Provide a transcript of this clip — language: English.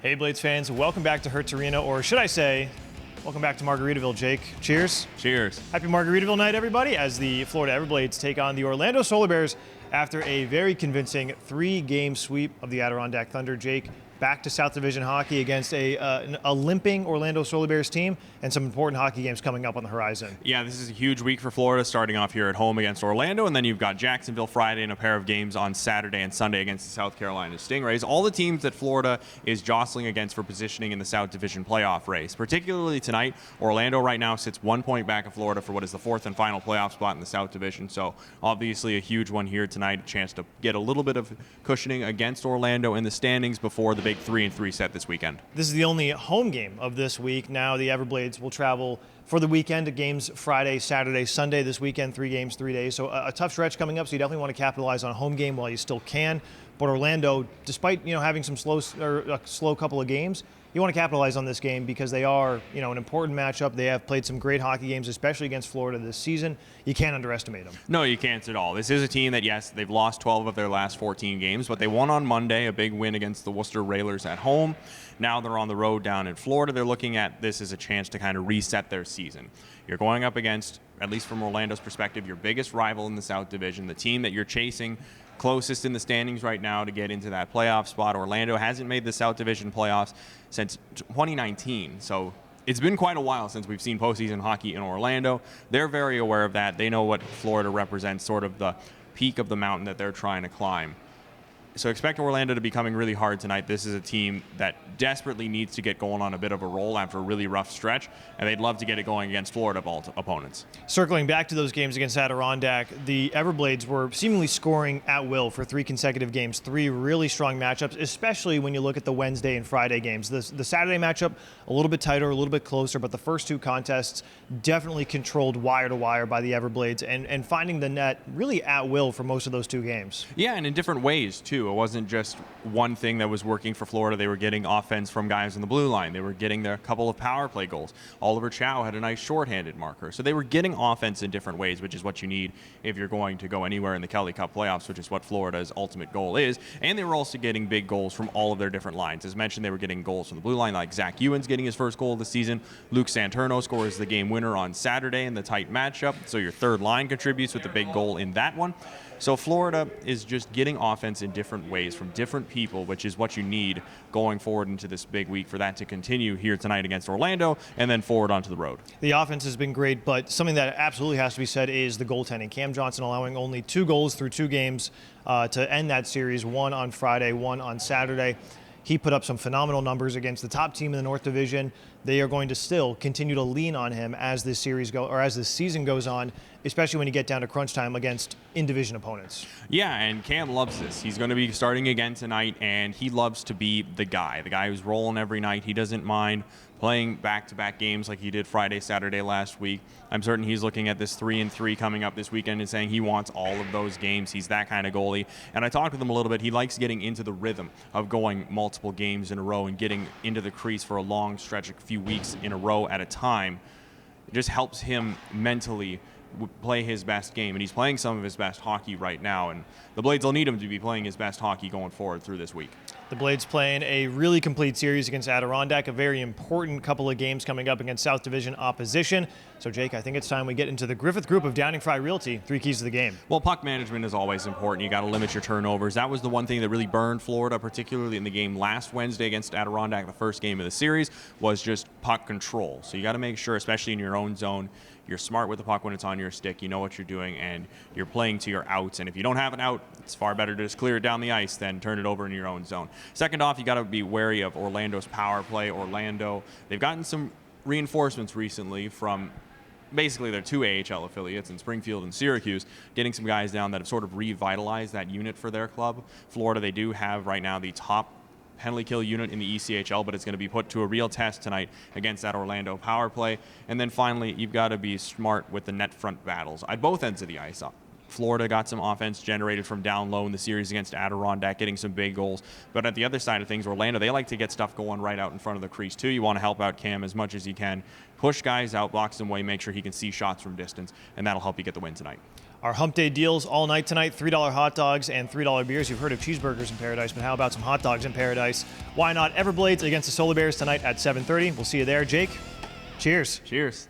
Hey, Blades fans, welcome back to Hertz Arena, or should I say, welcome back to Margaritaville, Jake. Cheers. Cheers. Happy Margaritaville night, everybody, as the Florida Everblades take on the Orlando Solar Bears after a very convincing 3-game sweep of the Adirondack Thunder. Jake, back to South Division hockey against a limping Orlando Solar Bears team, and some important hockey games coming up on the horizon. Yeah, this is a huge week for Florida, starting off here at home against Orlando, and then you've got Jacksonville Friday and a pair of games on Saturday and Sunday against the South Carolina Stingrays. All the teams that Florida is jostling against for positioning in the South Division playoff race. Particularly tonight, Orlando right now sits 1 point back of Florida for what is the fourth and final playoff spot in the South Division, so obviously a huge one here tonight, a chance to get a little bit of cushioning against Orlando in the standings before the big 3-3 set this weekend. This is the only home game of this week. Now the Everblades will travel for the weekend to games Friday, Saturday, Sunday. This weekend, 3 games, 3 days. So a tough stretch coming up, so you definitely want to capitalize on a home game while you still can. But Orlando, despite having some a slow couple of games, you want to capitalize on this game because they are an important matchup. They have played some great hockey games, especially against Florida this season. You can't underestimate them. No, you can't at all. This is a team that, yes, they've lost 12 of their last 14 games, but they won on Monday, a big win against the Worcester Railers at home. Now they're on the road down in Florida. They're looking at this as a chance to kind of reset their season. You're going up against, at least from Orlando's perspective, your biggest rival in the South Division, the team that you're chasing closest in the standings right now to get into that playoff spot. Orlando hasn't made the South Division playoffs since 2019, so it's been quite a while since we've seen postseason hockey in Orlando. They're very aware of that. They know what Florida represents, sort of the peak of the mountain that they're trying to climb. So expect Orlando to be coming really hard tonight. This is a team that desperately needs to get going on a bit of a roll after a really rough stretch, and they'd love to get it going against Florida opponents. Circling back to those games against Adirondack, the Everblades were seemingly scoring at will for 3 consecutive games, 3 really strong matchups, especially when you look at the Wednesday and Friday games. The Saturday matchup, a little bit tighter, a little bit closer, but the first 2 contests definitely controlled wire to wire by the Everblades and finding the net really at will for most of those 2 games. Yeah, and in different ways, too. It wasn't just one thing that was working for Florida. They were getting offense from guys in the blue line. They were getting their couple of power play goals. Oliver Chow had a nice shorthanded marker. So they were getting offense in different ways, which is what you need if you're going to go anywhere in the Kelly Cup playoffs, which is what Florida's ultimate goal is. And they were also getting big goals from all of their different lines. As mentioned, they were getting goals from the blue line, like Zach Ewan's getting his first goal of the season. Luke Santurno scores the game winner on Saturday in the tight matchup. So your third line contributes with the big goal in that one. So Florida is just getting offense in different ways from different people, which is what you need going forward into this big week for that to continue here tonight against Orlando and then forward onto the road. The offense has been great, but something that absolutely has to be said is the goaltending. Cam Johnson allowing only 2 goals through 2 games to end that series, 1 on Friday, 1 on Saturday. He put up some phenomenal numbers against the top team in the North Division. They are going to still continue to lean on him as this season goes on, especially when you get down to crunch time against in-division opponents. Yeah, and Cam loves this. He's going to be starting again tonight, and he loves to be the guy who's rolling every night. He doesn't mind playing back-to-back games like he did Friday, Saturday last week. I'm certain he's looking at this 3-3 coming up this weekend and saying he wants all of those games. He's that kind of goalie. And I talked with him a little bit. He likes getting into the rhythm of going multiple games in a row and getting into the crease for a long stretch, a few weeks in a row at a time. It just helps him mentally play his best game, and he's playing some of his best hockey right now, and the Blades will need him to be playing his best hockey going forward through this week. The Blades playing a really complete series against Adirondack, a very important couple of games coming up against South Division opposition. So, Jake, I think it's time we get into the Griffith Group of Downing Fry Realty, 3 keys to the game. Well, puck management is always important. You got to limit your turnovers. That was the one thing that really burned Florida, particularly in the game last Wednesday against Adirondack, the first game of the series, was just puck control. So you got to make sure, especially in your own zone, you're smart with the puck when it's on your stick. You know what you're doing, and you're playing to your outs. And if you don't have an out, it's far better to just clear it down the ice than turn it over in your own zone. Second off, you got to be wary of Orlando's power play. Orlando, they've gotten some reinforcements recently from basically their 2 AHL affiliates in Springfield and Syracuse, getting some guys down that have sort of revitalized that unit for their club. Florida, they do have right now the top penalty kill unit in the ECHL, but it's going to be put to a real test tonight against that Orlando power play. And then finally, you've got to be smart with the net front battles at both ends of the ice. Florida got some offense generated from down low in the series against Adirondack, getting some big goals. But at the other side of things, Orlando, they like to get stuff going right out in front of the crease, too. You want to help out Cam as much as you can. Push guys out, blocks them away, make sure he can see shots from distance, and that'll help you get the win tonight. our hump day deals all night tonight, $3 hot dogs and $3 beers. You've heard of cheeseburgers in paradise, but how about some hot dogs in paradise? Why not Everblades against the Solar Bears tonight at 7:30? We'll see you there. Jake, cheers. Cheers.